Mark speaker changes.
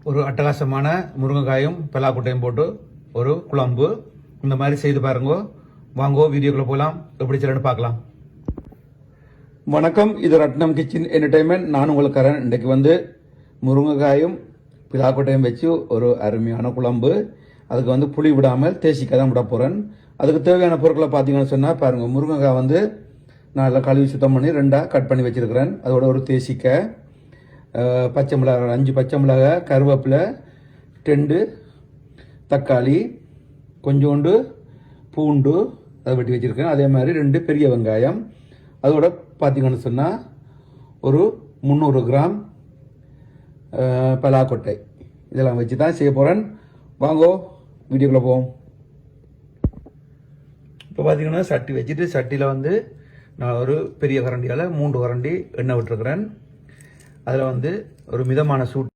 Speaker 1: ஒரு அட்டகாசமான முருங்கைக்காயும் பலாக்கொட்டையும் போட்டு ஒரு குழம்பு இந்த மாதிரி செய்து பாருங்க. வாங்கோ வீடியோக்குள்ள போகலாம். எப்படி செய்யணும்னு பார்க்கலாம். வணக்கம், இது ரத்னம் கிச்சன் என்டர்டைன்மெண்ட். நான் உங்களுக்கு கரண். இன்றைக்கு முருங்கைக்காயும் பலாக்கொட்டையும் வச்சு ஒரு அருமையான குழம்பு. அதுக்கு புளி விடாமல் தேசிக்காய் தான் விட போகிறேன். அதுக்கு தேவையான பொருட்களை பார்த்தீங்கன்னு சொன்னால் பாருங்க, முருங்கைக்காய் நான் நல்லா கழுவி சுத்தம் பண்ணி 2 கட் பண்ணி வச்சிருக்கிறேன். அதோட ஒரு தேசிக்காய், பச்சை மிளகாய் 5 பச்சை மிளகாய், கருவேப்பிலை 2, தக்காளி, கொஞ்சோண்டு பூண்டு அதை வெட்டி வச்சுருக்கேன். அதே மாதிரி 2 பெரிய வெங்காயம். அதோட பார்த்தீங்கன்னு சொன்னால் ஒரு 300 கிராம் பலாக்கொட்டை. இதெல்லாம் வச்சு தான் செய்ய போகிறேன். வாங்கோ வீடியோக்குள்ளே போவோம். இப்போ பார்த்தீங்கன்னா சட்டி வச்சுட்டு சட்டியில் நான் ஒரு பெரிய கரண்டியால் 3 கரண்டி எண்ணெய் விட்டுருக்கிறேன். அதில் ஒரு மிதமான சூட்